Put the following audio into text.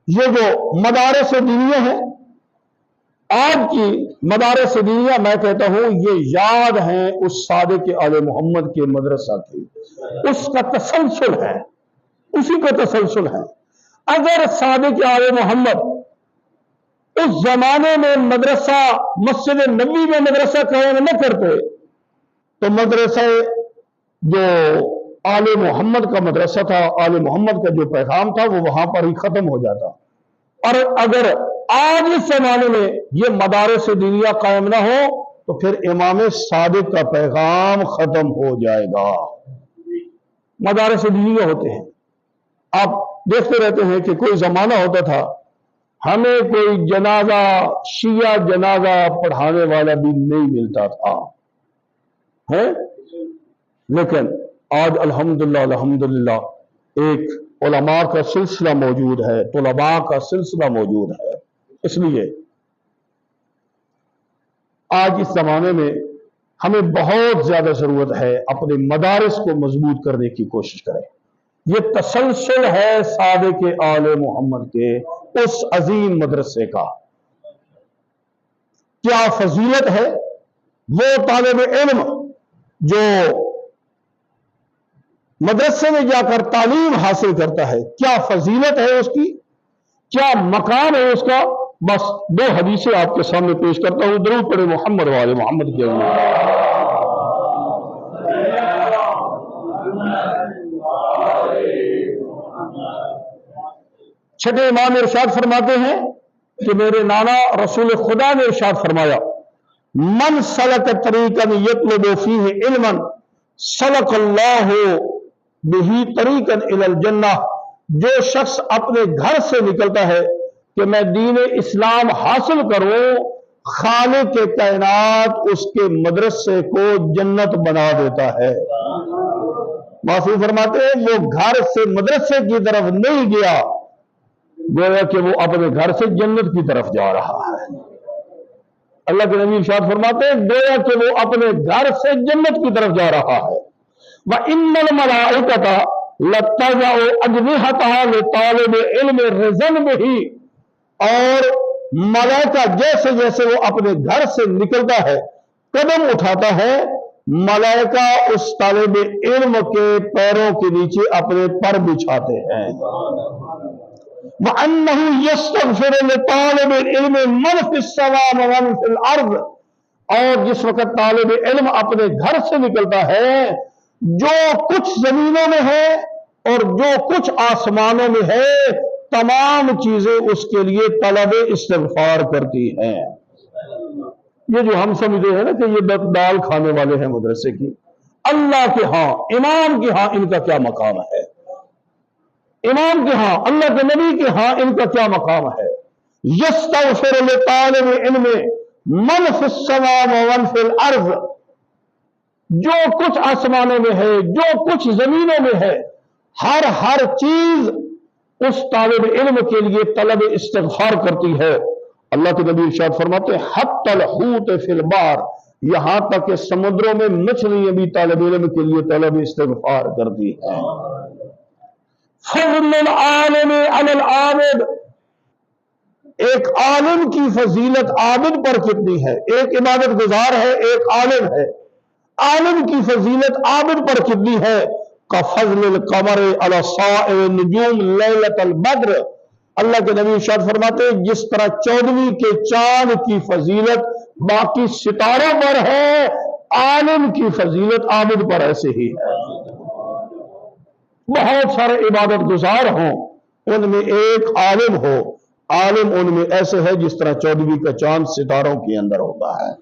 یہ جو مدارس دینیہ ہیں، آج کی مدارس دینیہ، میں کہتا ہوں یہ یاد ہیں اس صادق آل محمد کے مدرسہ کی، اس کا تسلسل ہے، اسی کا تسلسل ہے۔ اگر صادق آل محمد اس زمانے میں مدرسہ مسجد نبوی میں مدرسہ قائم نہ کرتے تو مدرسہ جو آل محمد کا مدرسہ تھا، آل محمد کا جو پیغام تھا وہ وہاں پر ہی ختم ہو جاتا۔ اور اگر آج اس زمانے میں یہ مدارس دینیہ قائم نہ ہو تو پھر امام صادق کا پیغام ختم ہو جائے گا۔ مدارس دینیہ ہوتے ہیں، آپ دیکھتے رہتے ہیں کہ کوئی زمانہ ہوتا تھا ہمیں کوئی جنازہ، شیعہ جنازہ پڑھانے والا بھی نہیں ملتا تھا، لیکن آج الحمدللہ ایک علماء کا سلسلہ موجود ہے، طلباء کا سلسلہ موجود ہے۔ اس لیے آج اس زمانے میں ہمیں بہت زیادہ ضرورت ہے اپنے مدارس کو مضبوط کرنے کی کوشش کریں۔ یہ تسلسل ہے صادق آل محمد کے اس عظیم مدرسے کا۔ کیا فضیلت ہے وہ طالب علم جو مدرسے میں جا کر تعلیم حاصل کرتا ہے، کیا فضیلت ہے اس کی، کیا مقام ہے اس کا۔ بس دو حدیثیں آپ کے سامنے پیش کرتا ہوں، درود پڑھے محمد والے محمد کے لیے۔ چھٹے امام ارشاد فرماتے ہیں کہ میرے نانا رسول خدا نے ارشاد فرمایا، من سلک طریقا یطلب فیہ علما سلک اللہ بہ طریقا الی الجنہ، جو شخص اپنے گھر سے نکلتا ہے کہ میں دین اسلام حاصل کروں، خالق کائنات اس کے مدرسے کو جنت بنا دیتا ہے۔ معصوم فرماتے ہیں وہ گھر سے مدرسے کی طرف نہیں گیا، گویا کہ وہ اپنے گھر سے جنت کی طرف جا رہا ہے۔ اللہ کے نبی ارشاد فرماتے ہیں گویا کہ وہ اپنے گھر سے جنت کی طرف جا رہا ہے۔ وَإِنَّ الْمَلَائِكَةَ لَتَضَعُ أَجْنِحَتَهَا لِطَالِبِ الْعِلْمِ رِضًا بِهِ، اور ملائکہ جیسے جیسے وہ اپنے گھر سے نکلتا ہے، قدم اٹھاتا ہے، ملائکہ اس طالب علم کے پیروں کے نیچے اپنے پر بچھاتے ہیں۔ وَأَنَّهُ يَسْتَغْفِرُ لِطَالِبِ الْعِلْمِ مَنْ فِي السَّمَاءِ وَمَنْ فِي الْأَرْضِ، اور جس وقت طالب علم اپنے گھر سے نکلتا ہے، جو کچھ زمینوں میں ہے اور جو کچھ آسمانوں میں ہے، تمام چیزیں اس کے لیے طلب استغفار کرتی ہیں۔ یہ جو ہم سمجھتے ہیں نا کہ یہ دال کھانے والے ہیں مدرسے کی، اللہ کے ہاں، امام کے ہاں ان کا کیا مقام ہے، امام کے ہاں، اللہ کے نبی کے ہاں ان کا کیا مقام ہے۔ یستغفر لطالب علم من فی السماء ومن فی الارض، جو کچھ آسمانوں میں ہے، جو کچھ زمینوں میں ہے، ہر چیز اس طالب علم کے لیے طلب استغفار کرتی ہے۔ اللہ کے نبی ارشاد فرماتے ہیں حتی الحوت فی البحر، یہاں تک کہ سمندروں میں مچھلیاں بھی طالب علم کے لیے طلب استغفار کرتی ہیں۔ فضل العالم علی العابد، ایک عالم کی فضیلت عابد پر کتنی ہے، ایک عبادت گزار ہے، ایک عالم ہے، عالم کی فضیلت عابد پر کتنی ہے۔ کفضل القمر علی سائر النجوم لیلۃ البدر، اللہ کے نبی ارشاد فرماتے ہیں جس طرح 14ویں کے چاند کی فضیلت باقی ستاروں پر ہے، عالم کی فضیلت عابد پر ایسے ہی ہے۔ بہت سارے عبادت گزار ہوں، ان میں ایک عالم ہو، عالم ان میں ایسے ہے جس طرح 14ویں کا چاند ستاروں کے اندر ہوتا ہے۔